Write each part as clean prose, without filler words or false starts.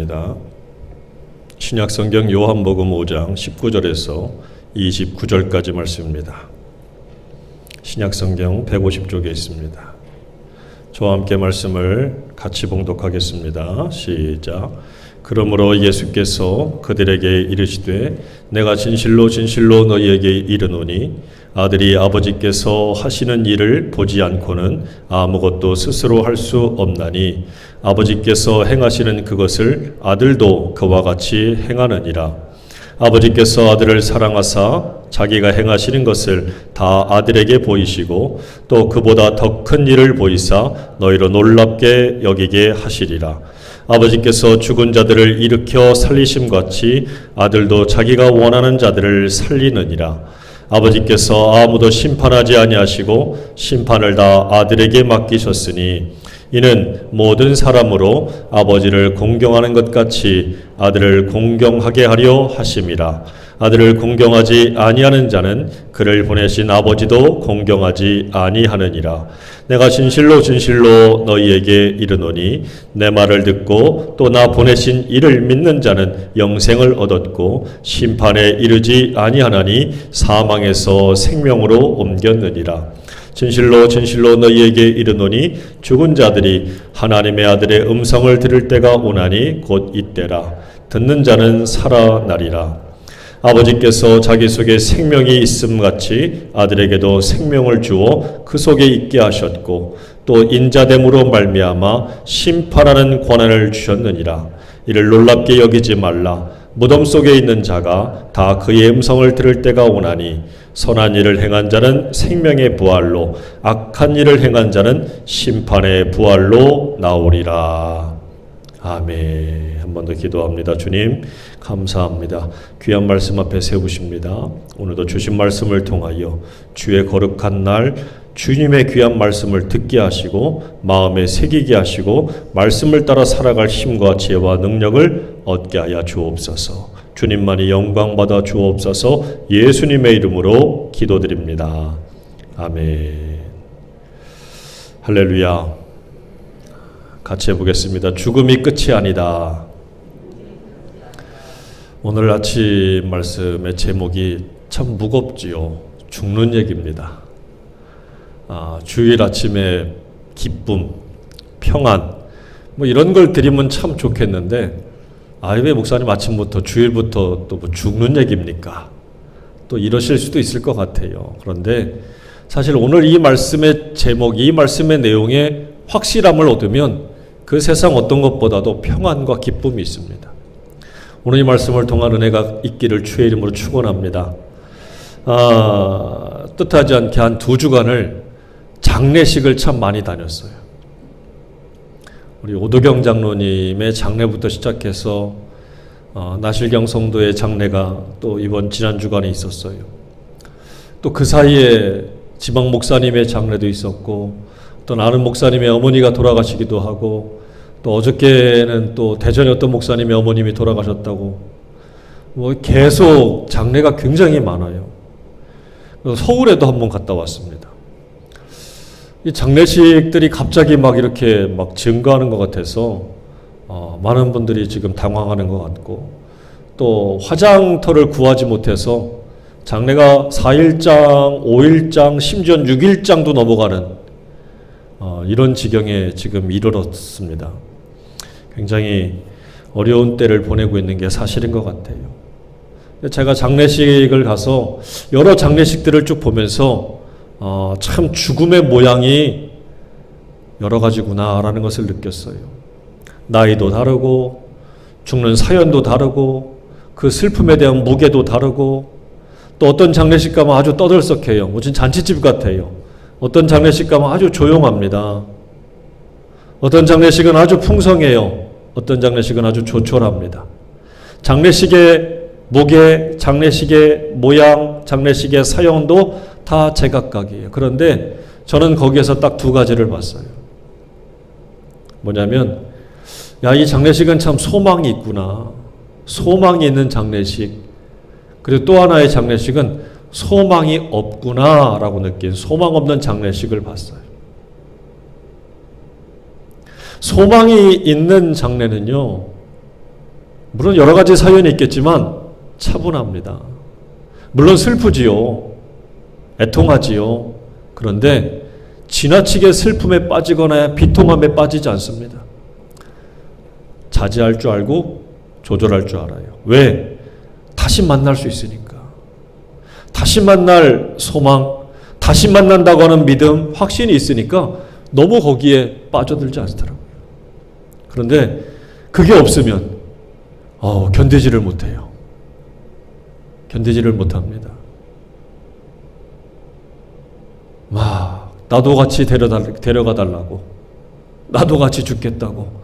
보겠습니다. 신약성경 요한복음 5장 19절에서 29절까지 말씀입니다. 신약성경 150쪽에 있습니다. 저와 함께 말씀을 같이 봉독하겠습니다. 시작. 그러므로 예수께서 그들에게 이르시되 내가 진실로 진실로 너희에게 이르노니 아들이 아버지께서 하시는 일을 보지 않고는 아무것도 스스로 할 수 없나니 아버지께서 행하시는 그것을 아들도 그와 같이 행하느니라. 아버지께서 아들을 사랑하사 자기가 행하시는 것을 다 아들에게 보이시고 또 그보다 더 큰 일을 보이사 너희로 놀랍게 여기게 하시리라. 아버지께서 죽은 자들을 일으켜 살리심같이 아들도 자기가 원하는 자들을 살리느니라. 아버지께서 아무도 심판하지 아니하시고 심판을 다 아들에게 맡기셨으니 이는 모든 사람으로 아버지를 공경하는 것 같이 아들을 공경하게 하려 하심이라. 아들을 공경하지 아니하는 자는 그를 보내신 아버지도 공경하지 아니하느니라. 내가 진실로 진실로 너희에게 이르노니 내 말을 듣고 또 나 보내신 이를 믿는 자는 영생을 얻었고 심판에 이르지 아니하나니 사망에서 생명으로 옮겼느니라. 진실로 진실로 너희에게 이르노니 죽은 자들이 하나님의 아들의 음성을 들을 때가 오나니 곧 이때라. 듣는 자는 살아나리라. 아버지께서 자기 속에 생명이 있음같이 아들에게도 생명을 주어 그 속에 있게 하셨고 또 인자됨으로 말미암아 심판하는 권한을 주셨느니라. 이를 놀랍게 여기지 말라. 무덤 속에 있는 자가 다 그의 음성을 들을 때가 오나니 선한 일을 행한 자는 생명의 부활로 악한 일을 행한 자는 심판의 부활로 나오리라. 아멘. 한 번 더 기도합니다. 주님 감사합니다. 귀한 말씀 앞에 세우십니다. 오늘도 주신 말씀을 통하여 주의 거룩한 날 주님의 귀한 말씀을 듣게 하시고 마음에 새기게 하시고 말씀을 따라 살아갈 힘과 지혜와 능력을 얻게 하여 주옵소서. 주님만이 영광 받아 주옵소서. 예수님의 이름으로 기도드립니다. 아멘. 할렐루야. 같이 해보겠습니다. 죽음이 끝이 아니다. 오늘 아침 말씀의 제목이 참 무겁지요. 죽는 얘기입니다. 주일 아침에 기쁨, 평안 뭐 이런 걸 드리면 참 좋겠는데 왜 목사님 아침부터 주일부터 또 뭐 죽는 얘기입니까? 또 이러실 수도 있을 것 같아요. 그런데 사실 오늘 이 말씀의 제목, 이 말씀의 내용에 확실함을 얻으면 그 세상 어떤 것보다도 평안과 기쁨이 있습니다. 오늘 이 말씀을 통한 은혜가 있기를 주의 이름으로 축원합니다. 뜻하지 않게 한 2주간을 장례식을 참 많이 다녔어요. 우리 오도경 장로님의 장례부터 시작해서 나실경 성도의 장례가 또 이번 지난 주간에 있었어요. 또 그 사이에 지방 목사님의 장례도 있었고 또 아는 목사님의 어머니가 돌아가시기도 하고 또 어저께는 또 대전에 어떤 목사님의 어머님이 돌아가셨다고 뭐 계속 장례가 굉장히 많아요. 서울에도 한번 갔다 왔습니다. 이 장례식들이 갑자기 막 이렇게 막 증가하는 것 같아서 많은 분들이 지금 당황하는 것 같고 또 화장터를 구하지 못해서 장례가 4일장, 5일장, 심지어 6일장도 넘어가는 이런 지경에 지금 이르렀습니다. 굉장히 어려운 때를 보내고 있는 게 사실인 것 같아요. 제가 장례식을 가서 여러 장례식들을 쭉 보면서 참 죽음의 모양이 여러 가지구나라는 것을 느꼈어요. 나이도 다르고 죽는 사연도 다르고 그 슬픔에 대한 무게도 다르고 또 어떤 장례식 가면 아주 떠들썩해요. 무슨 잔치집 같아요. 어떤 장례식 가면 아주 조용합니다. 어떤 장례식은 아주 풍성해요. 어떤 장례식은 아주 조촐합니다. 장례식의 무게, 장례식의 모양, 장례식의 사용도 다 제각각이에요. 그런데 저는 거기에서 딱 2가지를 봤어요. 뭐냐면 이 장례식은 참 소망이 있구나. 소망이 있는 장례식. 그리고 또 하나의 장례식은 소망이 없구나라고 느낀 소망 없는 장례식을 봤어요. 소망이 있는 장례는요, 물론 여러 가지 사연이 있겠지만 차분합니다. 물론 슬프지요. 애통하지요. 그런데 지나치게 슬픔에 빠지거나 비통함에 빠지지 않습니다. 자제할 줄 알고 조절할 줄 알아요. 왜? 다시 만날 수 있으니까. 다시 만날 소망, 다시 만난다고 하는 믿음, 확신이 있으니까 너무 거기에 빠져들지 않더라고요. 그런데 그게 없으면 견디지를 못해요. 견디지를 못합니다. 나도 같이 데려가 달라고. 나도 같이 죽겠다고.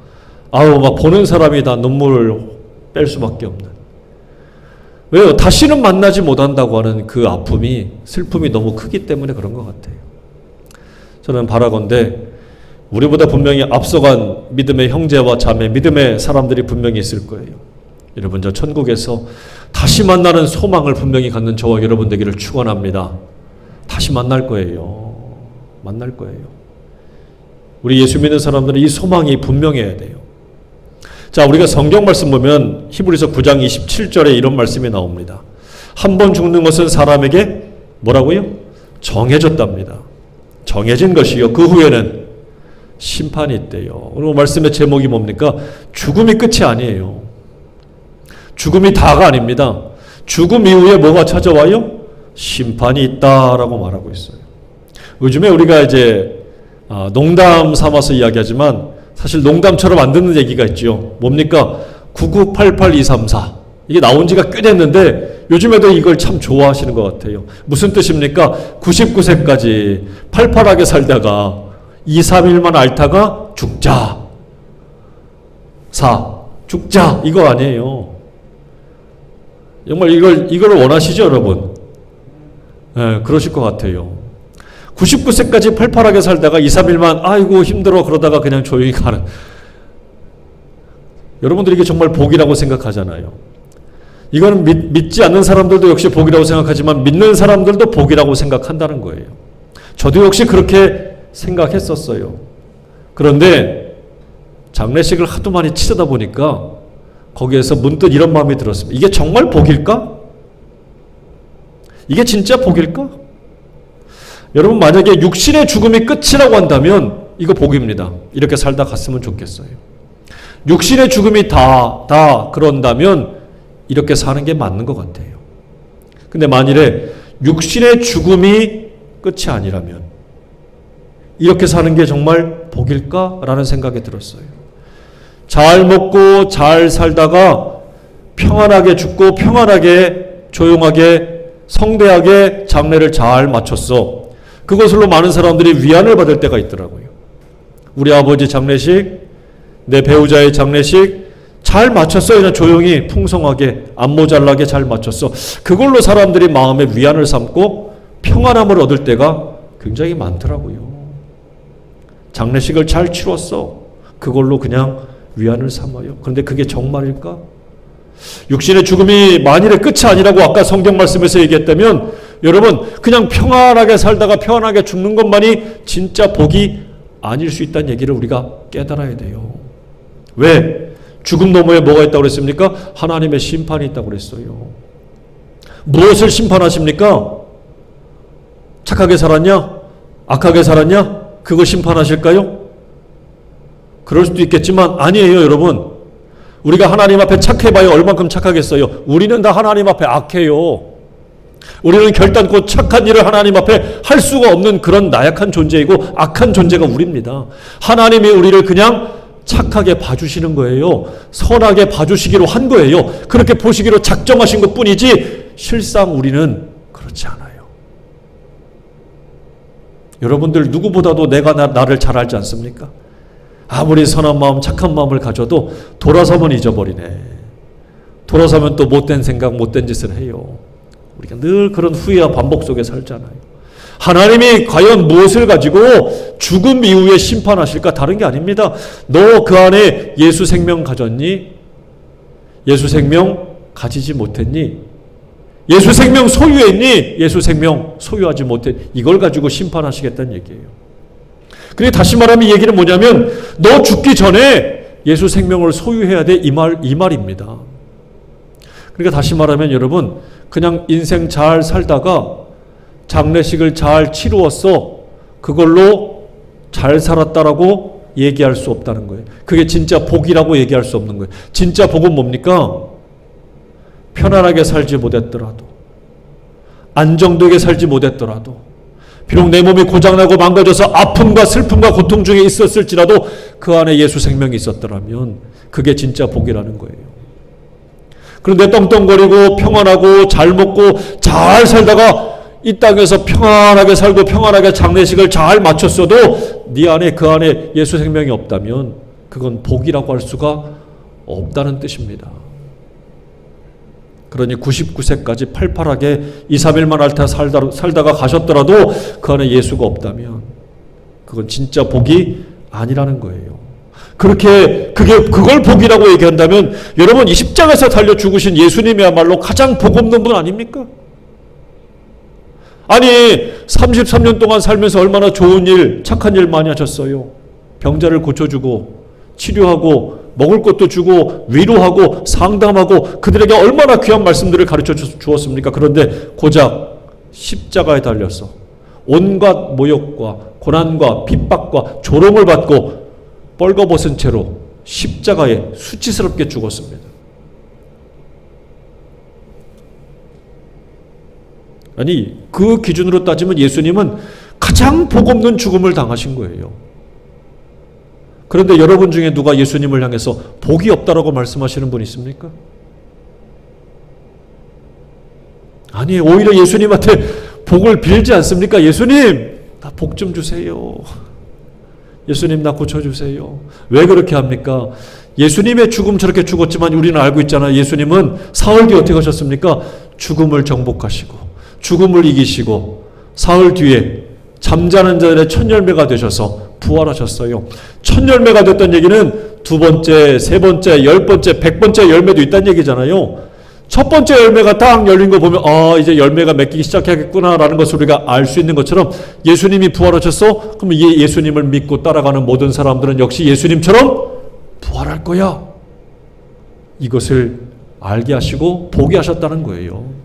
막 보는 사람이 다 눈물을 뺄 수밖에 없는. 왜요? 다시는 만나지 못한다고 하는 그 아픔이, 슬픔이 너무 크기 때문에 그런 것 같아요. 저는 바라건대 우리보다 분명히 앞서간 믿음의 형제와 자매, 믿음의 사람들이 분명히 있을 거예요. 여러분, 저 천국에서 다시 만나는 소망을 분명히 갖는 저와 여러분 되기를 축원합니다. 다시 만날 거예요. 만날 거예요. 우리 예수 믿는 사람들은 이 소망이 분명해야 돼요. 자, 우리가 성경 말씀 보면 히브리서 9장 27절에 이런 말씀이 나옵니다. 한 번 죽는 것은 사람에게 뭐라고요? 정해졌답니다. 정해진 것이요. 그 후에는 심판이 있대요. 오늘 말씀의 제목이 뭡니까? 죽음이 끝이 아니에요. 죽음이 다가 아닙니다. 죽음 이후에 뭐가 찾아와요? 심판이 있다라고 말하고 있어요. 요즘에 우리가 이제 농담 삼아서 이야기하지만 사실 농담처럼 안 듣는 얘기가 있죠. 뭡니까? 9988234. 이게 나온 지가 꽤 됐는데 요즘에도 이걸 참 좋아하시는 것 같아요. 무슨 뜻입니까? 99세까지 팔팔하게 살다가 2, 3일만 앓다가 죽자. 죽자. 이거 아니에요. 정말 이걸 원하시죠, 여러분? 네, 그러실 것 같아요. 99세까지 팔팔하게 살다가 2, 3일만 아이고 힘들어 그러다가 그냥 조용히 가는. 여러분들이 이게 정말 복이라고 생각하잖아요. 이거는 믿지 않는 사람들도 역시 복이라고 생각하지만 믿는 사람들도 복이라고 생각한다는 거예요. 저도 역시 그렇게 생각했었어요. 그런데 장례식을 하도 많이 치르다 보니까 거기에서 문득 이런 마음이 들었습니다. 이게 정말 복일까? 이게 진짜 복일까? 여러분, 만약에 육신의 죽음이 끝이라고 한다면 이거 복입니다. 이렇게 살다 갔으면 좋겠어요. 육신의 죽음이 다 그런다면 이렇게 사는 게 맞는 것 같아요. 근데 만일에 육신의 죽음이 끝이 아니라면 이렇게 사는 게 정말 복일까라는 생각이 들었어요. 잘 먹고 잘 살다가 평안하게 죽고 평안하게 조용하게 성대하게 장례를 잘 마쳤어. 그것으로 많은 사람들이 위안을 받을 때가 있더라고요. 우리 아버지 장례식, 내 배우자의 장례식 잘 마쳤어요. 그냥 조용히 풍성하게 안 모자라게 잘 마쳤어. 그걸로 사람들이 마음에 위안을 삼고 평안함을 얻을 때가 굉장히 많더라고요. 장례식을 잘 치렀어. 그걸로 그냥 위안을 삼아요. 그런데 그게 정말일까? 육신의 죽음이 만일의 끝이 아니라고 아까 성경 말씀에서 얘기했다면 여러분, 그냥 평안하게 살다가 평안하게 죽는 것만이 진짜 복이 아닐 수 있다는 얘기를 우리가 깨달아야 돼요. 왜? 죽음 너머에 뭐가 있다고 그랬습니까? 하나님의 심판이 있다고 그랬어요. 무엇을 심판하십니까? 착하게 살았냐? 악하게 살았냐? 그걸 심판하실까요? 그럴 수도 있겠지만 아니에요, 여러분. 우리가 하나님 앞에 착해봐야 얼만큼 착하겠어요? 우리는 다 하나님 앞에 악해요. 우리는 결단코 착한 일을 하나님 앞에 할 수가 없는 그런 나약한 존재이고 악한 존재가 우리입니다. 하나님이 우리를 그냥 착하게 봐주시는 거예요. 선하게 봐주시기로 한 거예요. 그렇게 보시기로 작정하신 것뿐이지 실상 우리는 그렇지 않아요. 여러분들 누구보다도 내가 나를 잘 알지 않습니까? 아무리 선한 마음, 착한 마음을 가져도 돌아서면 잊어버리네. 돌아서면 또 못된 생각, 못된 짓을 해요. 우리가 늘 그런 후회와 반복 속에 살잖아요. 하나님이 과연 무엇을 가지고 죽음 이후에 심판하실까? 다른 게 아닙니다. 너 그 안에 예수 생명 가졌니? 예수 생명 가지지 못했니? 예수 생명 소유했니? 예수 생명 소유하지 못했니? 이걸 가지고 심판하시겠다는 얘기예요. 근데 다시 말하면 이 얘기는 뭐냐면 너 죽기 전에 예수 생명을 소유해야 돼 이 말입니다. 그러니까 다시 말하면 여러분, 그냥 인생 잘 살다가 장례식을 잘 치루었어, 그걸로 잘 살았다라고 얘기할 수 없다는 거예요. 그게 진짜 복이라고 얘기할 수 없는 거예요. 진짜 복은 뭡니까? 편안하게 살지 못했더라도, 안정되게 살지 못했더라도, 비록 내 몸이 고장나고 망가져서 아픔과 슬픔과 고통 중에 있었을지라도 그 안에 예수 생명이 있었더라면 그게 진짜 복이라는 거예요. 그런데 떵떵거리고 평안하고 잘 먹고 잘 살다가 이 땅에서 평안하게 살고 평안하게 장례식을 잘 마쳤어도 네 안에, 그 안에 예수 생명이 없다면 그건 복이라고 할 수가 없다는 뜻입니다. 그러니 99세까지 팔팔하게 2, 3일만 앓다 살다가 가셨더라도 그 안에 예수가 없다면 그건 진짜 복이 아니라는 거예요. 그걸 복이라고 얘기한다면 여러분, 이 십자가에서 달려 죽으신 예수님이야말로 가장 복 없는 분 아닙니까? 아니, 33년 동안 살면서 얼마나 좋은 일, 착한 일 많이 하셨어요. 병자를 고쳐주고 치료하고 먹을 것도 주고 위로하고 상담하고 그들에게 얼마나 귀한 말씀들을 가르쳐 주었습니까? 그런데 고작 십자가에 달려서 온갖 모욕과 고난과 핍박과 조롱을 받고 뻘거벗은 채로 십자가에 수치스럽게 죽었습니다. 아니, 그 기준으로 따지면 예수님은 가장 복 없는 죽음을 당하신 거예요. 그런데 여러분 중에 누가 예수님을 향해서 복이 없다라고 말씀하시는 분 있습니까? 아니, 오히려 예수님한테 복을 빌지 않습니까? 예수님, 나 복 좀 주세요. 예수님, 나 고쳐주세요. 왜 그렇게 합니까? 예수님의 죽음 저렇게 죽었지만 우리는 알고 있잖아요. 예수님은 사흘 뒤에 어떻게 하셨습니까? 죽음을 정복하시고 죽음을 이기시고 사흘 뒤에 잠자는 자들의 첫 열매가 되셔서 부활하셨어요. 첫 열매가 됐던 얘기는 두 번째, 세 번째, 10번째, 100번째 열매도 있다는 얘기잖아요. 첫 번째 열매가 딱 열린 거 보면 이제 열매가 맺기 시작하겠구나라는 것을 우리가 알 수 있는 것처럼 예수님이 부활하셨어? 그럼 예수님을 믿고 따라가는 모든 사람들은 역시 예수님처럼 부활할 거야. 이것을 알게 하시고 보게 하셨다는 거예요.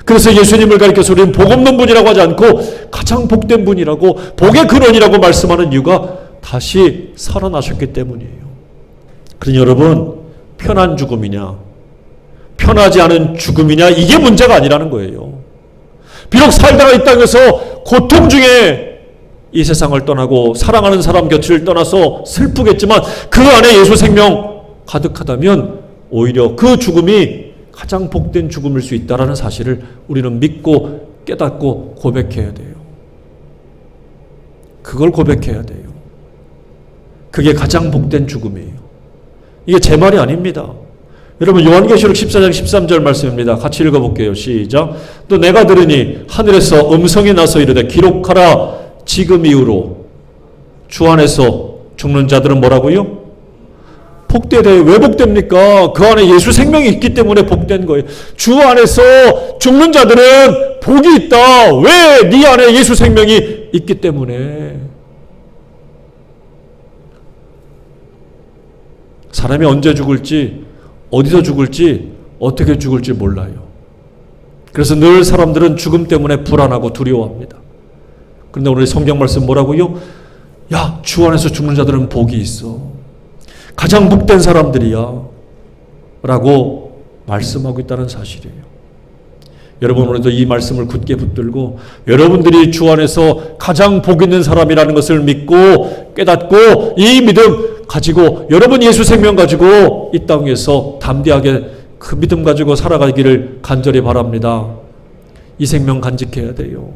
그래서 예수님을 가리켜서 우리는 복 없는 분이라고 하지 않고 가장 복된 분이라고, 복의 근원이라고 말씀하는 이유가 다시 살아나셨기 때문이에요. 그러니 여러분, 편한 죽음이냐 편하지 않은 죽음이냐, 이게 문제가 아니라는 거예요. 비록 살다가 이 땅에서 고통 중에 이 세상을 떠나고 사랑하는 사람 곁을 떠나서 슬프겠지만 그 안에 예수 생명 가득하다면 오히려 그 죽음이 가장 복된 죽음일 수 있다는 사실을 우리는 믿고 깨닫고 고백해야 돼요. 그걸 고백해야 돼요. 그게 가장 복된 죽음이에요. 이게 제 말이 아닙니다. 여러분, 요한계시록 14장 13절 말씀입니다. 같이 읽어볼게요. 시작. 또 내가 들으니 하늘에서 음성이 나서 이르되 기록하라. 지금 이후로 주 안에서 죽는 자들은 뭐라고요? 복되되. 왜 복됩니까? 그 안에 예수 생명이 있기 때문에 복된 거예요. 주 안에서 죽는 자들은 복이 있다. 왜? 네 안에 예수 생명이 있기 때문에. 사람이 언제 죽을지, 어디서 죽을지, 어떻게 죽을지 몰라요. 그래서 늘 사람들은 죽음 때문에 불안하고 두려워합니다. 그런데 오늘 성경 말씀 뭐라고요? 야, 주 안에서 죽는 자들은 복이 있어. 가장 복된 사람들이야. 라고 말씀하고 있다는 사실이에요. 여러분, 오늘도 이 말씀을 굳게 붙들고 여러분들이 주 안에서 가장 복 있는 사람이라는 것을 믿고 깨닫고 이 믿음 가지고 여러분 예수 생명 가지고 이 땅에서 담대하게 그 믿음 가지고 살아가기를 간절히 바랍니다. 이 생명 간직해야 돼요.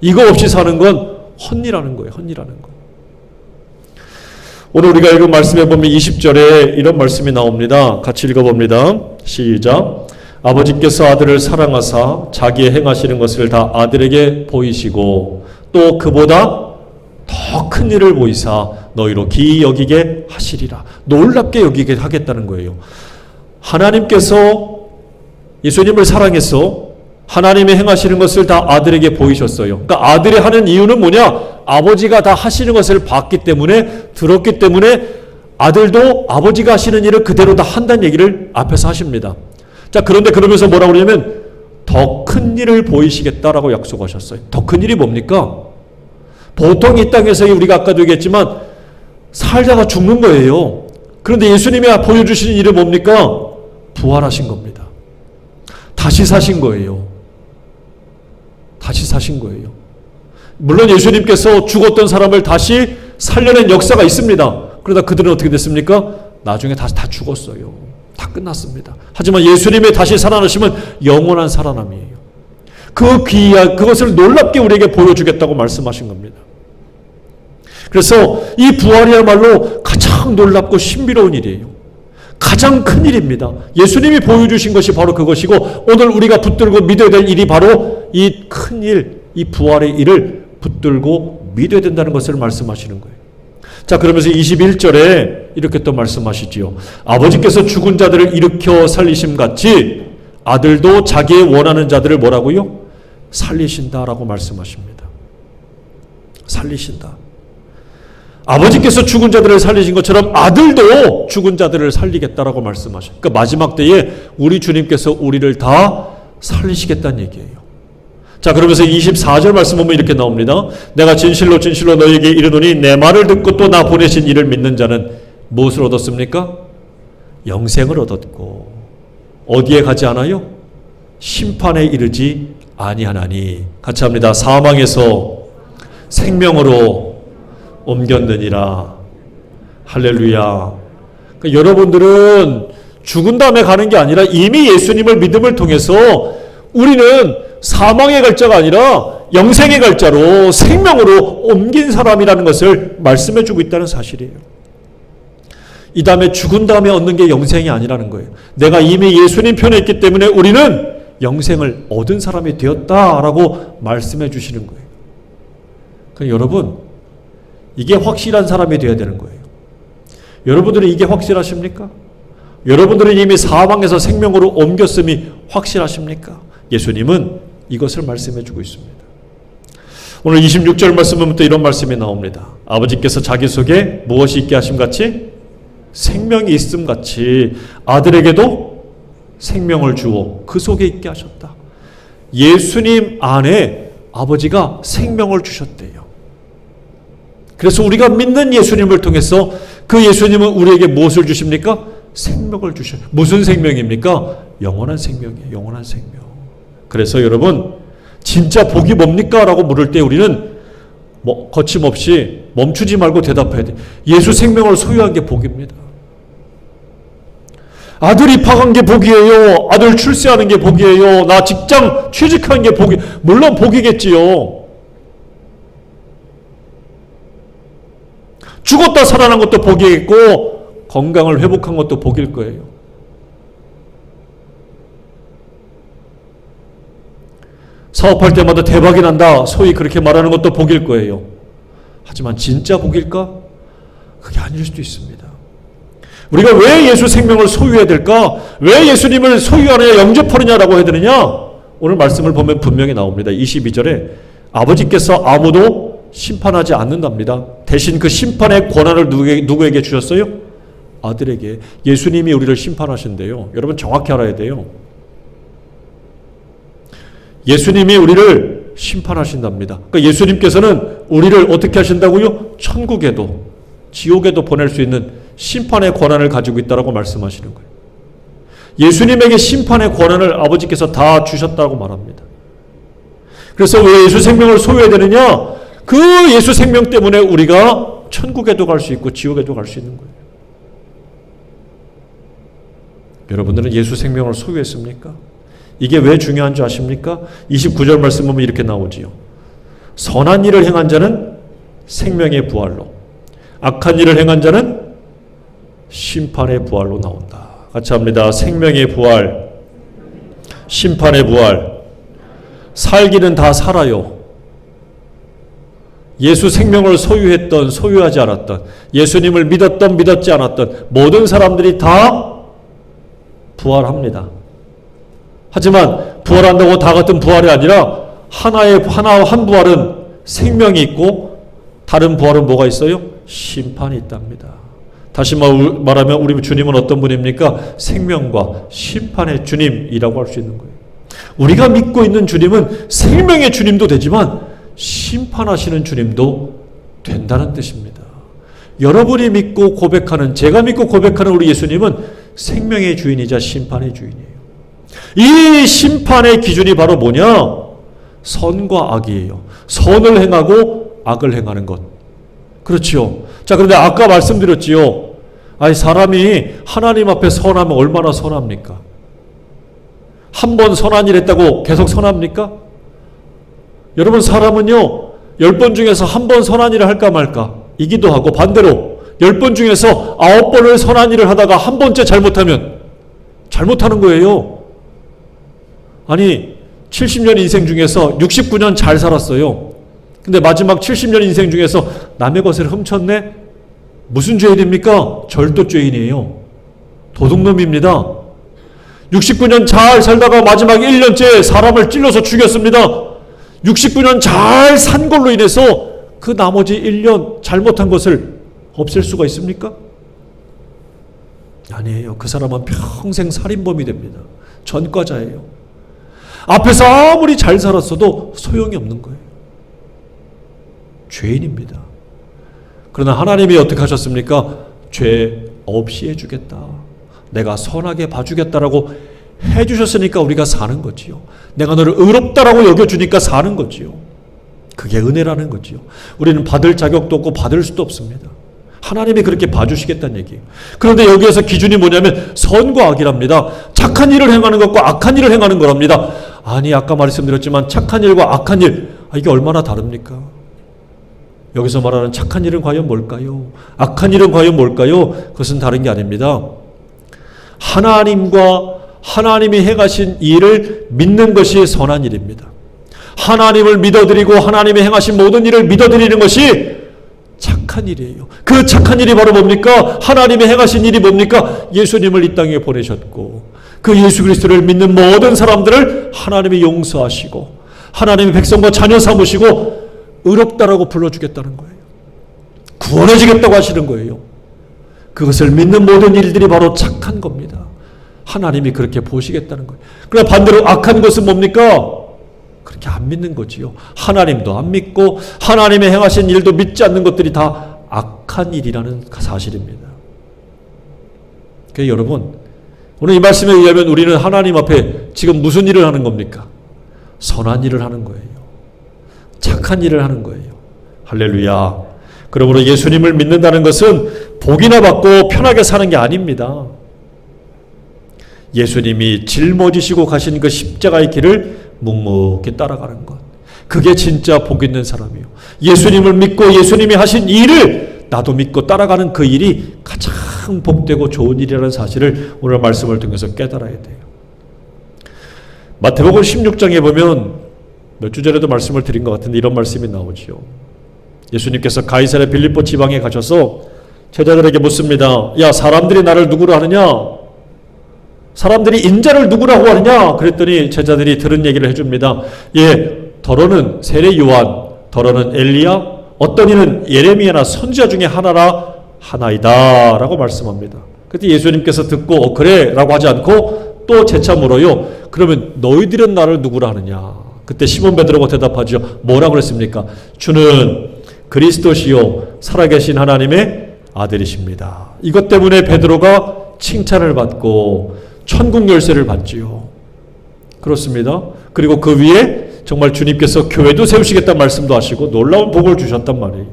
이거 없이 사는 건 헛이라는 거예요. 헛이라는 거. 오늘 우리가 읽은 말씀에 보면 20절에 이런 말씀이 나옵니다. 같이 읽어봅니다. 시작. 아버지께서 아들을 사랑하사 자기의 행하시는 것을 다 아들에게 보이시고 또 그보다 더 큰 일을 보이사 너희로 기이 여기게 하시리라. 놀랍게 여기게 하겠다는 거예요. 하나님께서 예수님을 사랑해서 하나님의 행하시는 것을 다 아들에게 보이셨어요. 그러니까 아들이 하는 이유는 뭐냐? 아버지가 다 하시는 것을 봤기 때문에, 들었기 때문에 아들도 아버지가 하시는 일을 그대로 다 한다는 얘기를 앞에서 하십니다. 자, 그런데 그러면서 뭐라고 그러냐면 더 큰 일을 보이시겠다라고 약속하셨어요. 더 큰 일이 뭡니까? 보통 이 땅에서 우리가 아까도 얘기했지만 살다가 죽는 거예요. 그런데 예수님이 보여주시는 일은 뭡니까? 부활하신 겁니다. 다시 사신 거예요. 다시 사신 거예요. 물론 예수님께서 죽었던 사람을 다시 살려낸 역사가 있습니다. 그러다 그들은 어떻게 됐습니까? 나중에 다시 다 죽었어요. 다 끝났습니다. 하지만 예수님의 다시 살아나심은 영원한 살아남이에요. 그 귀한 그것을 놀랍게 우리에게 보여주겠다고 말씀하신 겁니다. 그래서 이 부활이야말로 가장 놀랍고 신비로운 일이에요. 가장 큰 일입니다. 예수님이 보여주신 것이 바로 그것이고 오늘 우리가 붙들고 믿어야 될 일이 바로 이 큰 일, 이 부활의 일을 붙들고 믿어야 된다는 것을 말씀하시는 거예요. 자, 그러면서 21절에 이렇게 또 말씀하시지요. 아버지께서 죽은 자들을 일으켜 살리심 같이 아들도 자기의 원하는 자들을 뭐라고요? 살리신다라고 말씀하십니다. 살리신다. 아버지께서 죽은 자들을 살리신 것처럼 아들도 죽은 자들을 살리겠다라고 말씀하셔요. 그러니까 마지막 때에 우리 주님께서 우리를 다 살리시겠다는 얘기예요. 자, 그러면서 24절 말씀 보면 이렇게 나옵니다. 내가 진실로 진실로 너희에게 이르노니 내 말을 듣고 또 나 보내신 이를 믿는 자는 무엇을 얻었습니까? 영생을 얻었고 어디에 가지 않아요? 심판에 이르지 아니하나니. 같이 합니다. 사망에서 생명으로 옮겼느니라. 할렐루야. 그러니까 여러분들은 죽은 다음에 가는 게 아니라 이미 예수님을 믿음을 통해서 우리는 사망의 갈 자가 아니라 영생의 갈 자로 생명으로 옮긴 사람이라는 것을 말씀해 주고 있다는 사실이에요. 이 다음에 죽은 다음에 얻는 게 영생이 아니라는 거예요. 내가 이미 예수님 편에 있기 때문에 우리는 영생을 얻은 사람이 되었다라고 말씀해 주시는 거예요. 그러니까 여러분, 이게 확실한 사람이 되어야 되는 거예요. 여러분들은 이게 확실하십니까? 여러분들은 이미 사망에서 생명으로 옮겼음이 확실하십니까? 예수님은 이것을 말씀해 주고 있습니다. 오늘 26절 말씀은 또 이런 말씀이 나옵니다. 아버지께서 자기 속에 무엇이 있게 하심 같이 생명이 있음 같이 아들에게도 생명을 주어 그 속에 있게 하셨다. 예수님 안에 아버지가 생명을 주셨대요. 그래서 우리가 믿는 예수님을 통해서 그 예수님은 우리에게 무엇을 주십니까? 생명을 주셔요. 무슨 생명입니까? 영원한 생명이에요. 영원한 생명. 그래서 여러분, 진짜 복이 뭡니까? 라고 물을 때 우리는 거침없이 멈추지 말고 대답해야 돼요. 예수 생명을 소유한 게 복입니다. 아들 입학한 게 복이에요. 아들 출세하는 게 복이에요. 나 직장 취직한 게 복이, 물론 복이겠지요. 죽었다 살아난 것도 복이겠고 건강을 회복한 것도 복일 거예요. 사업할 때마다 대박이 난다, 소위 그렇게 말하는 것도 복일 거예요. 하지만 진짜 복일까? 그게 아닐 수도 있습니다. 우리가 왜 예수 생명을 소유해야 될까? 왜 예수님을 소유하느냐, 영접하느냐라고 해야 되느냐? 오늘 말씀을 보면 분명히 나옵니다. 22절에 아버지께서 아무도 심판하지 않는답니다. 대신 그 심판의 권한을 누구에게 주셨어요? 아들에게. 예수님이 우리를 심판하신대요. 여러분 정확히 알아야 돼요. 예수님이 우리를 심판하신답니다. 그러니까 예수님께서는 우리를 어떻게 하신다고요? 천국에도 지옥에도 보낼 수 있는 심판의 권한을 가지고 있다고 말씀하시는 거예요. 예수님에게 심판의 권한을 아버지께서 다 주셨다고 말합니다. 그래서 왜 예수 생명을 소유해야 되느냐? 그 예수 생명 때문에 우리가 천국에도 갈 수 있고 지옥에도 갈 수 있는 거예요. 여러분들은 예수 생명을 소유했습니까? 이게 왜 중요한 줄 아십니까? 29절 말씀 보면 이렇게 나오지요. 선한 일을 행한 자는 생명의 부활로, 악한 일을 행한 자는 심판의 부활로 나온다. 같이 합니다. 생명의 부활, 심판의 부활. 살기는 다 살아요. 예수 생명을 소유했던, 소유하지 않았던, 예수님을 믿었던, 믿었지 않았던 모든 사람들이 다 부활합니다. 하지만 부활한다고 다 같은 부활이 아니라 한 부활은 생명이 있고 다른 부활은 뭐가 있어요? 심판이 있답니다. 다시 말하면 우리 주님은 어떤 분입니까? 생명과 심판의 주님이라고 할 수 있는 거예요. 우리가 믿고 있는 주님은 생명의 주님도 되지만 심판하시는 주님도 된다는 뜻입니다. 여러분이 믿고 고백하는, 제가 믿고 고백하는 우리 예수님은 생명의 주인이자 심판의 주인이에요. 이 심판의 기준이 바로 뭐냐? 선과 악이에요. 선을 행하고 악을 행하는 것. 그렇죠. 자, 그런데 아까 말씀드렸지요. 아니, 사람이 하나님 앞에 선하면 얼마나 선합니까? 한 번 선한 일 했다고 계속 선합니까? 여러분, 사람은요, 10번 중에서 한 번 선한 일을 할까 말까 이기도 하고, 반대로 10번 중에서 9번을 선한 일을 하다가 한 번째 잘못하면 잘못하는 거예요. 아니, 70년 인생 중에서 69년 잘 살았어요. 근데 마지막 70년 인생 중에서 남의 것을 훔쳤네? 무슨 죄인입니까? 절도죄인이에요. 도둑놈입니다. 69년 잘 살다가 마지막 1년째 사람을 찔러서 죽였습니다. 69년 잘 산 걸로 인해서 그 나머지 1년 잘못한 것을 없앨 수가 있습니까? 아니에요. 그 사람은 평생 살인범이 됩니다. 전과자예요. 앞에서 아무리 잘 살았어도 소용이 없는 거예요. 죄인입니다. 그러나 하나님이 어떻게 하셨습니까? 죄 없이 해주겠다. 내가 선하게 봐주겠다라고 해주셨으니까 우리가 사는 거지요. 내가 너를 의롭다라고 여겨주니까 사는 거지요. 그게 은혜라는 거지요. 우리는 받을 자격도 없고 받을 수도 없습니다. 하나님이 그렇게 봐주시겠다는 얘기예요. 그런데 여기에서 기준이 뭐냐면 선과 악이랍니다. 착한 일을 행하는 것과 악한 일을 행하는 거랍니다. 아니, 아까 말씀드렸지만 착한 일과 악한 일, 이게 얼마나 다릅니까? 여기서 말하는 착한 일은 과연 뭘까요? 악한 일은 과연 뭘까요? 그것은 다른 게 아닙니다. 하나님이 행하신 일을 믿는 것이 선한 일입니다. 하나님을 믿어드리고 하나님이 행하신 모든 일을 믿어드리는 것이 착한 일이에요. 그 착한 일이 바로 뭡니까? 하나님이 행하신 일이 뭡니까? 예수님을 이 땅에 보내셨고 그 예수 그리스도를 믿는 모든 사람들을 하나님이 용서하시고 하나님의 백성과 자녀 삼으시고 의롭다라고 불러주겠다는 거예요. 구원해주겠다고 하시는 거예요. 그것을 믿는 모든 일들이 바로 착한 겁니다. 하나님이 그렇게 보시겠다는 거예요. 그러나 반대로 악한 것은 뭡니까? 그렇게 안 믿는 거지요. 하나님도 안 믿고 하나님의 행하신 일도 믿지 않는 것들이 다 악한 일이라는 사실입니다. 그래서 여러분, 오늘 이 말씀에 의하면 우리는 하나님 앞에 지금 무슨 일을 하는 겁니까? 선한 일을 하는 거예요. 착한 일을 하는 거예요. 할렐루야. 그러므로 예수님을 믿는다는 것은 복이나 받고 편하게 사는 게 아닙니다. 예수님이 짊어지시고 가신 그 십자가의 길을 묵묵히 따라가는 것. 그게 진짜 복 있는 사람이에요. 예수님을 믿고 예수님이 하신 일을 나도 믿고 따라가는 그 일이 가장 복되고 좋은 일이라는 사실을 오늘 말씀을 통해서 깨달아야 돼요. 마태복음 16장에 보면 몇 주 전에도 말씀을 드린 것 같은데 이런 말씀이 나오지요. 예수님께서 가이사랴 빌립보 지방에 가셔서 제자들에게 묻습니다. 야, 사람들이 나를 누구로 하느냐? 사람들이 인자를 누구라고 하느냐? 그랬더니 제자들이 들은 얘기를 해줍니다. 예, 더러는 세례 요한, 더러는 엘리야, 어떤 이는 예레미야나 선지자 중에 하나이다 라고 말씀합니다. 그때 예수님께서 듣고 그래 라고 하지 않고 또 재차 물어요. 그러면 너희들은 나를 누구라 하느냐? 그때 시몬 베드로가 대답하죠. 뭐라고 그랬습니까? 주는 그리스도시요 살아계신 하나님의 아들이십니다. 이것 때문에 베드로가 칭찬을 받고 천국 열쇠를 받지요. 그렇습니다. 그리고 그 위에 정말 주님께서 교회도 세우시겠다는 말씀도 하시고 놀라운 복을 주셨단 말이에요.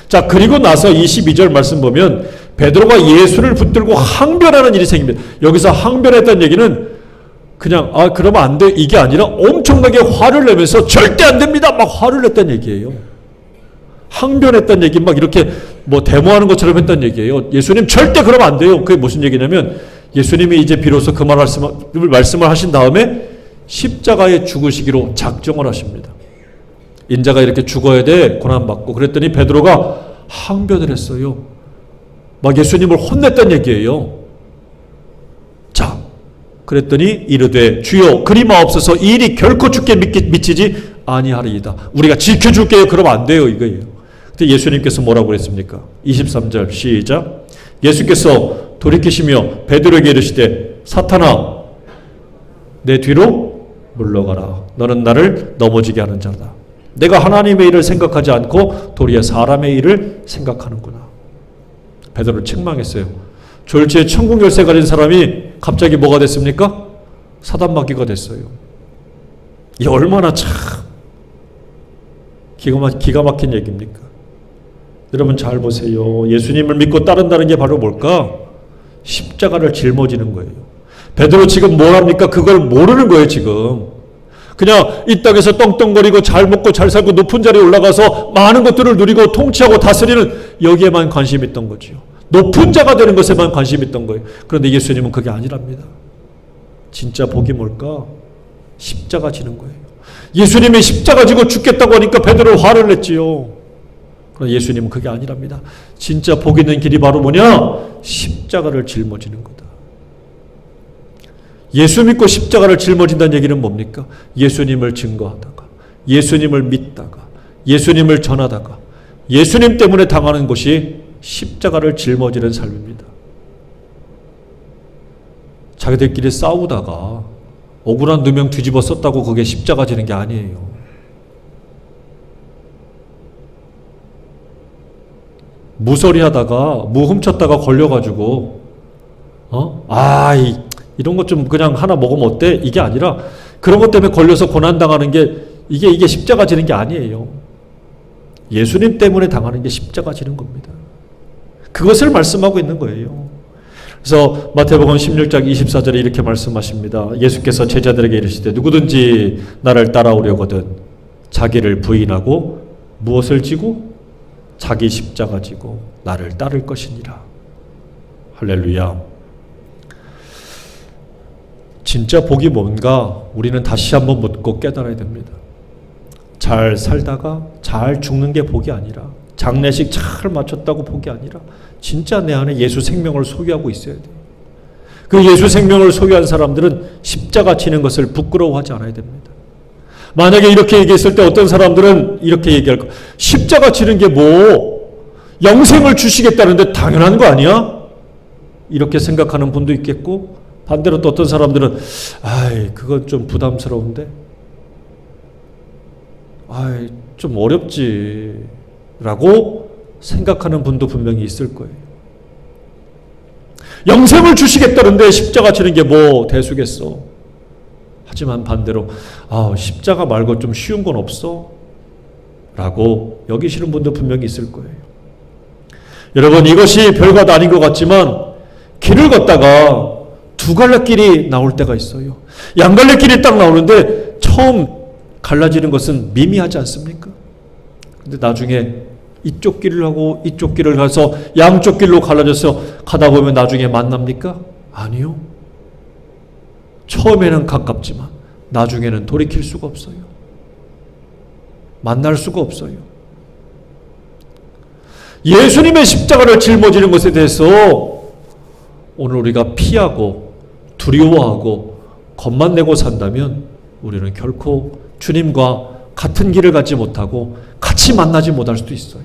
자, 그리고 나서 22절 말씀 보면 베드로가 예수를 붙들고 항변하는 일이 생깁니다. 여기서 항변했다는 얘기는 그냥 그러면 안 돼 이게 아니라 엄청나게 화를 내면서 절대 안 됩니다 막 화를 냈다는 얘기예요. 항변했다는 얘기 막 이렇게 뭐 데모하는 것처럼 했다는 얘기예요. 예수님 절대 그러면 안 돼요. 그게 무슨 얘기냐면 예수님이 이제 비로소 그 말씀을 하신 다음에 십자가에 죽으시기로 작정을 하십니다. 인자가 이렇게 죽어야 돼 고난받고. 그랬더니 베드로가 항변을 했어요. 막 예수님을 혼냈다는 얘기예요. 자, 그랬더니 이르되 주여 그리 마옵소서 이 일이 결코 주께 미치지 아니하리이다. 우리가 지켜줄게요. 그러면 안 돼요 이거예요. 그때 예수님께서 뭐라고 그랬습니까? 23절 시작. 예수께서 돌이키시며 베드로에게 이르시되 사탄아 내 뒤로 물러가라. 너는 나를 넘어지게 하는 자다. 내가 하나님의 일을 생각하지 않고 도리어 사람의 일을 생각하는구나. 베드로를 책망했어요. 졸지에 천국 열쇠 가진 사람이 갑자기 뭐가 됐습니까? 사단마귀가 됐어요. 이 얼마나 참 기가 막힌 얘기입니까? 여러분 잘 보세요. 예수님을 믿고 따른다는 게 바로 뭘까? 십자가를 짊어지는 거예요. 베드로 지금 뭘 합니까? 그걸 모르는 거예요, 지금. 그냥 이 땅에서 떵떵거리고 잘 먹고 잘 살고 높은 자리에 올라가서 많은 것들을 누리고 통치하고 다스리는 여기에만 관심이 있던 거죠. 높은 자가 되는 것에만 관심이 있던 거예요. 그런데 예수님은 그게 아니랍니다. 진짜 복이 뭘까? 십자가 지는 거예요. 예수님이 십자가 지고 죽겠다고 하니까 베드로 화를 냈지요. 그런데 예수님은 그게 아니랍니다. 진짜 복 있는 길이 바로 뭐냐? 십자가를 짊어지는 거다. 예수 믿고 십자가를 짊어진다는 얘기는 뭡니까? 예수님을 증거하다가, 예수님을 믿다가, 예수님을 전하다가, 예수님 때문에 당하는 것이 십자가를 짊어지는 삶입니다. 자기들끼리 싸우다가 억울한 누명 뒤집어 썼다고 그게 십자가 지는 게 아니에요. 무서리 하다가 무 훔쳤다가 걸려가지고 이런 것 좀 그냥 하나 먹으면 어때? 이게 아니라 그런 것 때문에 걸려서 고난당하는 게 이게 십자가 지는 게 아니에요. 예수님 때문에 당하는 게 십자가 지는 겁니다. 그것을 말씀하고 있는 거예요. 그래서 마태복음 16장 24절에 이렇게 말씀하십니다. 예수께서 제자들에게 이르시되 누구든지 나를 따라오려거든 자기를 부인하고 무엇을 지고? 자기 십자가 지고 나를 따를 것이니라. 할렐루야. 진짜 복이 뭔가 우리는 다시 한번 묻고 깨달아야 됩니다. 잘 살다가 잘 죽는 게 복이 아니라, 장례식 잘 마쳤다고 복이 아니라 진짜 내 안에 예수 생명을 소유하고 있어야 돼요. 그 예수 생명을 소유한 사람들은 십자가 지는 것을 부끄러워하지 않아야 됩니다. 만약에 이렇게 얘기했을 때 어떤 사람들은 이렇게 얘기할 거예요. 십자가 지는 게 뭐 영생을 주시겠다는데 당연한 거 아니야? 이렇게 생각하는 분도 있겠고, 반대로 또 어떤 사람들은 그건 좀 부담스러운데, 좀 어렵지 라고 생각하는 분도 분명히 있을 거예요. 영생을 주시겠다는데 십자가 지는 게 뭐 대수겠어. 하지만 반대로 십자가 말고 좀 쉬운 건 없어? 라고 여기시는 분도 분명히 있을 거예요. 여러분, 이것이 별것 아닌 것 같지만 길을 걷다가 두 갈래 길이 나올 때가 있어요. 양갈래 길이 딱 나오는데 처음 갈라지는 것은 미미하지 않습니까? 근데 나중에 이쪽 길을 하고 이쪽 길을 가서 양쪽 길로 갈라져서 가다 보면 나중에 만납니까? 아니요. 처음에는 가깝지만 나중에는 돌이킬 수가 없어요. 만날 수가 없어요. 예수님의 십자가를 짊어지는 것에 대해서 오늘 우리가 피하고 두려워하고 겁만 내고 산다면 우리는 결코 주님과 같은 길을 가지 못하고 같이 만나지 못할 수도 있어요.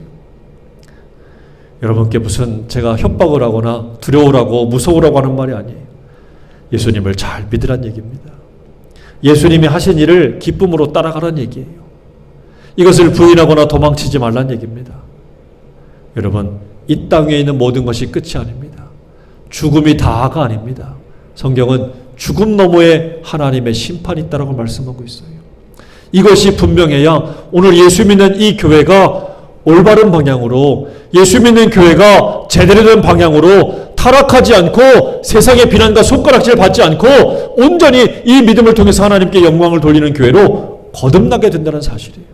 여러분께 무슨 제가 협박을 하거나 두려우라고 무서우라고 하는 말이 아니에요. 예수님을 잘 믿으란 얘기입니다. 예수님이 하신 일을 기쁨으로 따라가란 얘기예요. 이것을 부인하거나 도망치지 말란 얘기입니다. 여러분, 이 땅 위에 있는 모든 것이 끝이 아닙니다. 죽음이 다가 아닙니다. 성경은 죽음 너머에 하나님의 심판이 있다라고 말씀하고 있어요. 이것이 분명해야 오늘 예수 믿는 이 교회가 올바른 방향으로, 예수 믿는 교회가 제대로 된 방향으로 타락하지 않고 세상의 비난과 손가락질 받지 않고 온전히 이 믿음을 통해서 하나님께 영광을 돌리는 교회로 거듭나게 된다는 사실이에요.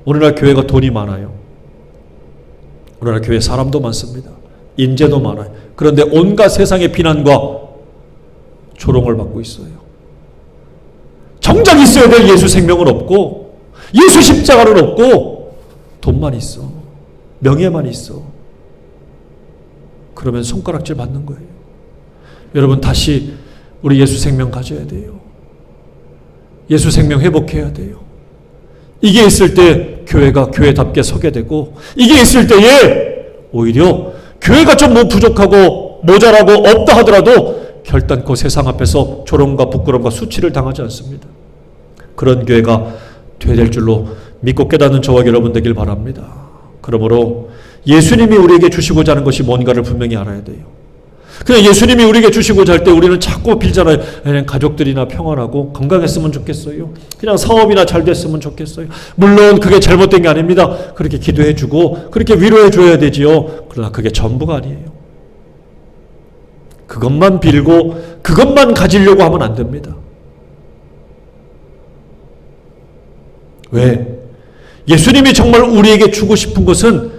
오늘날 교회가 돈이 많아요. 오늘날 교회 사람도 많습니다. 인재도 많아요. 그런데 온갖 세상의 비난과 조롱을 받고 있어요. 정작 있어야 될 예수 생명은 없고, 예수 십자가는 없고, 돈만 있어, 명예만 있어. 그러면 손가락질 받는 거예요. 여러분, 다시 우리 예수 생명 가져야 돼요. 예수 생명 회복해야 돼요. 이게 있을 때 교회가 교회답게 서게 되고, 이게 있을 때에 오히려 교회가 좀 뭐 부족하고 모자라고 없다 하더라도 결단코 세상 앞에서 조롱과 부끄러움과 수치를 당하지 않습니다. 그런 교회가 되어야 될 줄로 믿고 깨닫는 저와 여러분 되길 바랍니다. 그러므로 예수님이 우리에게 주시고자 하는 것이 뭔가를 분명히 알아야 돼요. 그냥 예수님이 우리에게 주시고자 할 때 우리는 자꾸 빌잖아요. 그냥 가족들이나 평안하고 건강했으면 좋겠어요. 그냥 사업이나 잘 됐으면 좋겠어요. 물론 그게 잘못된 게 아닙니다. 그렇게 기도해주고 그렇게 위로해줘야 되지요. 그러나 그게 전부가 아니에요. 그것만 빌고 그것만 가지려고 하면 안 됩니다. 왜? 예수님이 정말 우리에게 주고 싶은 것은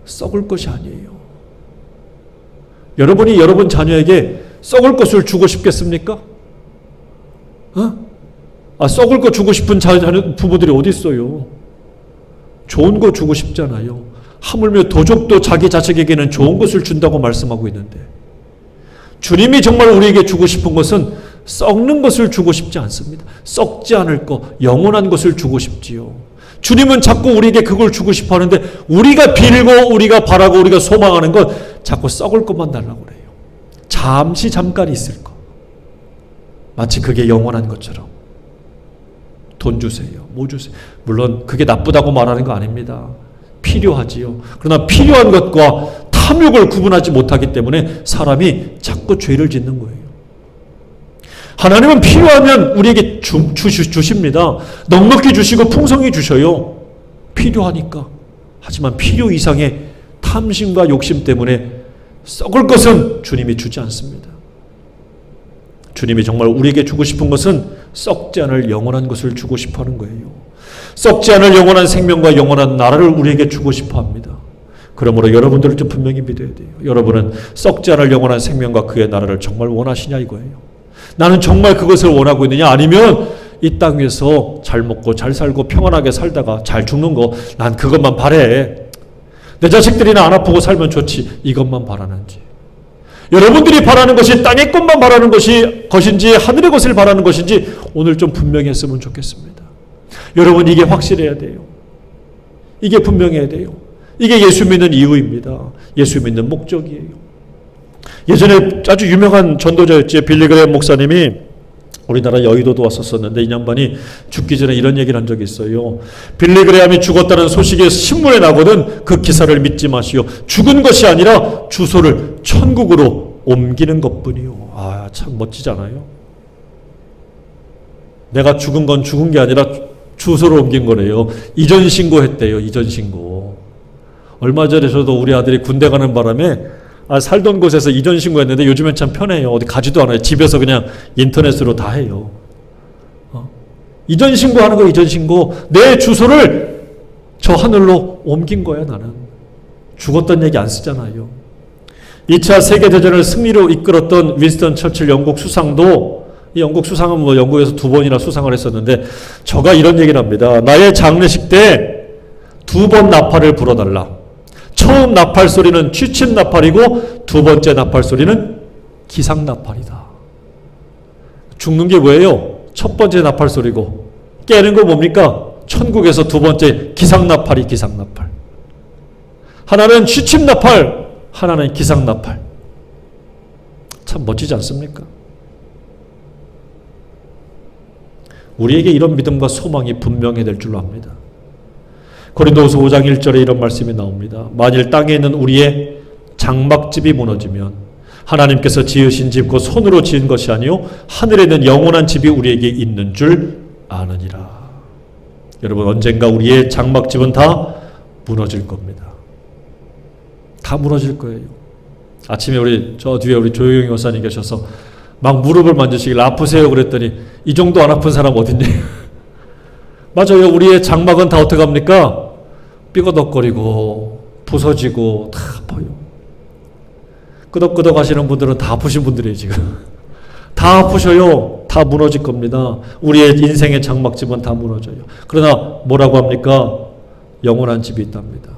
썩을 것이 아니에요. 여러분이 여러분 자녀에게 썩을 것을 주고 싶겠습니까? 썩을 거 주고 싶은 부모들이 어디 있어요? 좋은 거 주고 싶잖아요. 하물며 도적도 자기 자식에게는 좋은 것을 준다고 말씀하고 있는데, 주님이 정말 우리에게 주고 싶은 것은 썩는 것을 주고 싶지 않습니다. 썩지 않을 것, 영원한 것을 주고 싶지요. 주님은 자꾸 우리에게 그걸 주고 싶어 하는데, 우리가 빌고 우리가 바라고 우리가 소망하는 것 자꾸 썩을 것만 달라고 그래요. 잠깐 있을 것. 마치 그게 영원한 것처럼. 돈 주세요. 뭐 주세요. 물론 그게 나쁘다고 말하는 거 아닙니다. 필요하지요. 그러나 필요한 것과 탐욕을 구분하지 못하기 때문에 사람이 자꾸 죄를 짓는 거예요. 하나님은 필요하면 우리에게 주십니다. 넉넉히 주시고 풍성히 주셔요. 필요하니까. 하지만 필요 이상의 탐심과 욕심 때문에 썩을 것은 주님이 주지 않습니다. 주님이 정말 우리에게 주고 싶은 것은 썩지 않을 영원한 것을 주고 싶어 하는 거예요. 썩지 않을 영원한 생명과 영원한 나라를 우리에게 주고 싶어 합니다. 그러므로 여러분들을 좀 분명히 믿어야 돼요. 여러분은 썩지 않을 영원한 생명과 그의 나라를 정말 원하시냐 이거예요. 나는 정말 그것을 원하고 있느냐, 아니면 이 땅 위에서 잘 먹고 잘 살고 평안하게 살다가 잘 죽는 거, 난 그것만 바래. 내 자식들이나 안 아프고 살면 좋지, 이것만 바라는지, 여러분들이 바라는 것이 땅의 것만 바라는 것인지 하늘의 것을 바라는 것인지 오늘 좀 분명히 했으면 좋겠습니다. 여러분, 이게 확실해야 돼요. 이게 분명해야 돼요. 이게 예수 믿는 이유입니다. 예수 믿는 목적이에요. 예전에 아주 유명한 전도자였지, 빌리그레엄 목사님이 우리나라 여의도도 왔었었는데, 이 양반이 죽기 전에 이런 얘기를 한 적이 있어요. 빌리그레엄이 죽었다는 소식이 신문에 나거든 그 기사를 믿지 마시오. 죽은 것이 아니라 주소를 천국으로 옮기는 것뿐이요. 아, 참 멋지잖아요. 내가 죽은 건 죽은 게 아니라 주소를 옮긴 거래요. 이전 신고했대요. 이전 신고. 얼마 전에 저도 우리 아들이 군대 가는 바람에 살던 곳에서 이전 신고했는데 요즘엔 참 편해요. 어디 가지도 않아요. 집에서 그냥 인터넷으로 다 해요. 이전 신고하는 거, 이전 신고. 내 주소를 저 하늘로 옮긴 거야, 나는. 죽었던 얘기 안 쓰잖아요. 2차 세계대전을 승리로 이끌었던 윈스턴 처칠 영국 수상도, 이 영국 수상은 뭐 영국에서 2번이나 수상을 했었는데, 저가 이런 얘기를 합니다. 나의 장례식 때 2번 나팔을 불어달라. 처음 나팔 소리는 취침 나팔이고 두 번째 나팔 소리는 기상 나팔이다. 죽는 게 뭐예요? 첫 번째 나팔 소리고, 깨는 거 뭡니까? 천국에서 두 번째 기상 나팔이 기상 나팔. 하나는 취침 나팔, 하나는 기상 나팔. 참 멋지지 않습니까? 우리에게 이런 믿음과 소망이 분명해야 될 줄로 압니다. 고린도후서 5장 1절에 이런 말씀이 나옵니다. 만일 땅에 있는 우리의 장막집이 무너지면 하나님께서 지으신 집, 곧 손으로 지은 것이 아니요 하늘에 있는 영원한 집이 우리에게 있는 줄 아느니라. 여러분, 언젠가 우리의 장막집은 다 무너질 겁니다. 다 무너질 거예요. 아침에 저 뒤에 우리 조영영 여사님 계셔서 막 무릎을 만지시길래 아프세요 그랬더니 이 정도 안 아픈 사람 어딨니? 맞아요. 우리의 장막은 다 어떻게 합니까? 삐거덕거리고 부서지고 다 아파요. 끄덕끄덕 하시는 분들은 다 아프신 분들이에요. 지금 다 아프셔요. 다 무너질 겁니다. 우리의 인생의 장막집은 다 무너져요. 그러나 뭐라고 합니까? 영원한 집이 있답니다.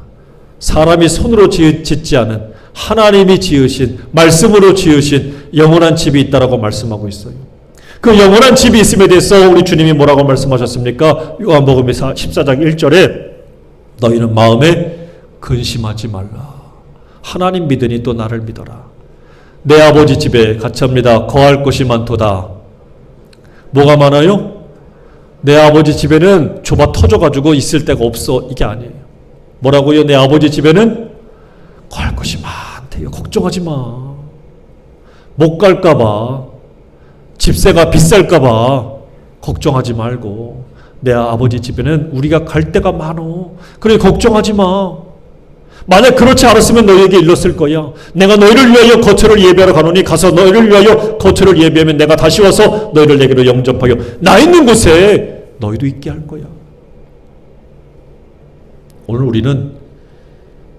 사람이 손으로 짓지 않은, 하나님이 지으신, 말씀으로 지으신 영원한 집이 있다라고 말씀하고 있어요. 그 영원한 집이 있음에 대해서 우리 주님이 뭐라고 말씀하셨습니까? 요한복음 14장 1절에 너희는 마음에 근심하지 말라. 하나님 믿으니 또 나를 믿어라. 내 아버지 집에 갇힙니다. 거할 곳이 많도다. 뭐가 많아요? 내 아버지 집에는 좁아 터져가지고 있을 데가 없어. 이게 아니에요. 뭐라고요? 내 아버지 집에는 거할 곳이 많대요. 걱정하지 마. 못 갈까봐, 집세가 비쌀까봐 걱정하지 말고, 내 아버지 집에는 우리가 갈 데가 많어. 그래, 걱정하지 마. 만약 그렇지 않았으면 너희에게 일렀을 거야. 내가 너희를 위하여 거처를 예비하러 가노니 가서 너희를 위하여 거처를 예비하면 내가 다시 와서 너희를 내게로 영접하여 나 있는 곳에 너희도 있게 할 거야. 오늘 우리는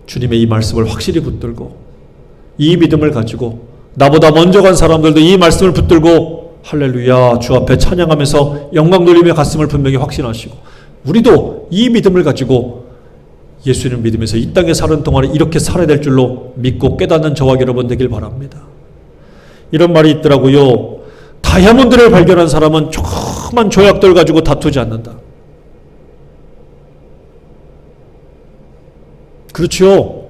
주님의 이 말씀을 확실히 붙들고, 이 믿음을 가지고, 나보다 먼저 간 사람들도 이 말씀을 붙들고 할렐루야 주 앞에 찬양하면서 영광 돌리며 갔음을 분명히 확신하시고, 우리도 이 믿음을 가지고 예수님을 믿으면서 이 땅에 사는 동안에 이렇게 살아야 될 줄로 믿고 깨닫는 저와 여러분 되길 바랍니다. 이런 말이 있더라고요. 다이아몬드를 발견한 사람은 조그만 조약돌 가지고 다투지 않는다. 그렇죠.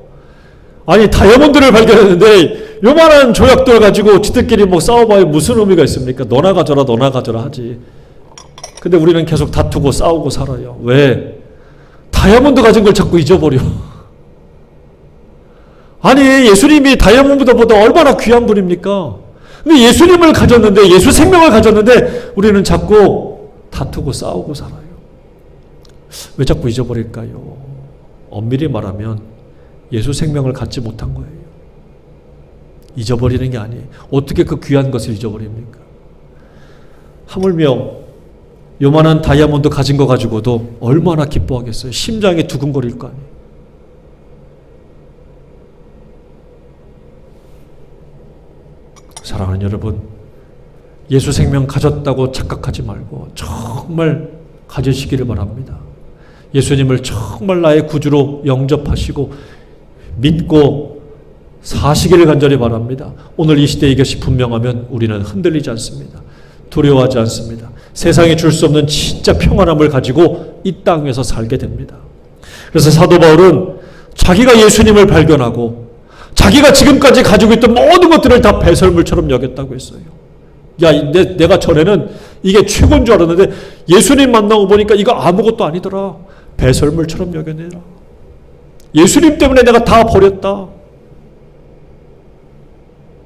아니, 다이아몬드를 발견했는데 요만한 조약돌 가지고 지들끼리 뭐 싸워봐야 무슨 의미가 있습니까? 너나 가져라 너나 가져라 하지. 근데 우리는 계속 다투고 싸우고 살아요. 왜? 다이아몬드 가진 걸 자꾸 잊어버려. 아니, 예수님이 다이아몬드보다 얼마나 귀한 분입니까? 근데 예수님을 가졌는데, 예수 생명을 가졌는데 우리는 자꾸 다투고 싸우고 살아요. 왜 자꾸 잊어버릴까요? 엄밀히 말하면 예수 생명을 갖지 못한 거예요. 잊어버리는 게 아니에요. 어떻게 그 귀한 것을 잊어버립니까? 하물며 요만한 다이아몬드 가진 거 가지고도 얼마나 기뻐하겠어요. 심장이 두근거릴 거 아니에요. 사랑하는 여러분, 예수 생명 가졌다고 착각하지 말고 정말 가지시기를 바랍니다. 예수님을 정말 나의 구주로 영접하시고 믿고 사시기를 간절히 바랍니다. 오늘 이 시대에 이것이 분명하면 우리는 흔들리지 않습니다. 두려워하지 않습니다. 세상에 줄 수 없는 진짜 평안함을 가지고 이 땅에서 살게 됩니다. 그래서 사도 바울은 자기가 예수님을 발견하고 자기가 지금까지 가지고 있던 모든 것들을 다 배설물처럼 여겼다고 했어요. 야, 내가 전에는 이게 최고인 줄 알았는데 예수님 만나고 보니까 이거 아무것도 아니더라. 배설물처럼 여겨내라. 예수님 때문에 내가 다 버렸다.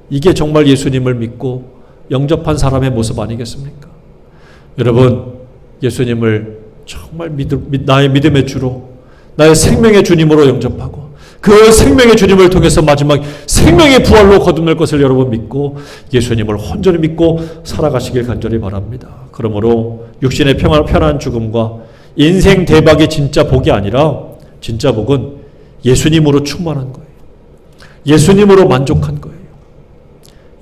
이게 정말 예수님을 믿고 영접한 사람의 모습 아니겠습니까? 여러분, 예수님을 정말 나의 믿음의 주로, 나의 생명의 주님으로 영접하고 그 생명의 주님을 통해서 마지막 생명의 부활로 거듭날 것을 여러분 믿고 예수님을 온전히 믿고 살아가시길 간절히 바랍니다. 그러므로 육신의 편한 죽음과 인생 대박이 진짜 복이 아니라 진짜 복은 예수님으로 충만한 거예요. 예수님으로 만족한 거예요.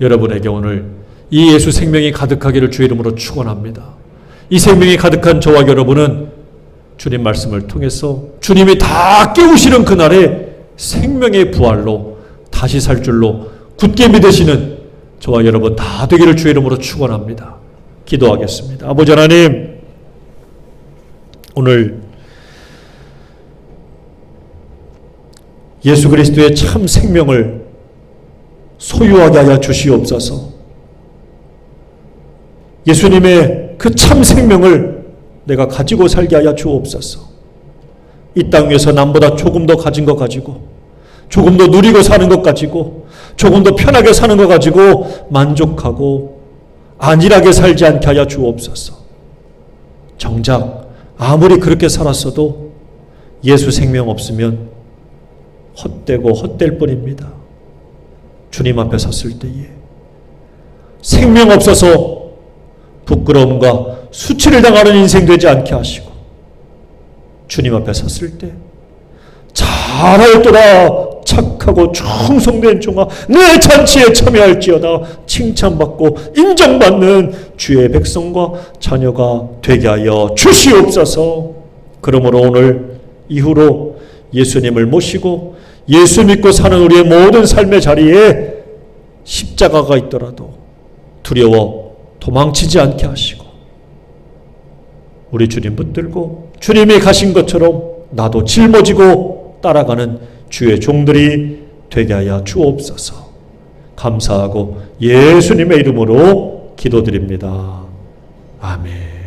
여러분에게 오늘 이 예수 생명이 가득하기를 주의 이름으로 축원합니다. 이 생명이 가득한 저와 여러분은 주님 말씀을 통해서 주님이 다 깨우시는 그날에 생명의 부활로 다시 살 줄로 굳게 믿으시는 저와 여러분 다 되기를 주의 이름으로 축원합니다. 기도하겠습니다. 아버지 하나님, 오늘 예수 그리스도의 참 생명을 소유하게 하여 주시옵소서. 예수님의 그 참 생명을 내가 가지고 살게 하여 주옵소서. 이 땅 위에서 남보다 조금 더 가진 것 가지고, 조금 더 누리고 사는 것 가지고, 조금 더 편하게 사는 것 가지고 만족하고 안일하게 살지 않게 하여 주옵소서. 정작 아무리 그렇게 살았어도 예수 생명 없으면 헛되고 헛될 뿐입니다. 주님 앞에 섰을 때에 생명 없어서 부끄러움과 수치를 당하는 인생 되지 않게 하시고, 주님 앞에 섰을 때 잘하였도다 착하고 충성된 종아 내 잔치에 참여할지어다 칭찬받고 인정받는 주의 백성과 자녀가 되게 하여 주시옵소서. 그러므로 오늘 이후로 예수님을 모시고 예수 믿고 사는 우리의 모든 삶의 자리에 십자가가 있더라도 두려워 도망치지 않게 하시고, 우리 주님 붙들고 주님이 가신 것처럼 나도 짊어지고 따라가는 주의 종들이 되게 하여 주옵소서. 감사하고 예수님의 이름으로 기도드립니다. 아멘.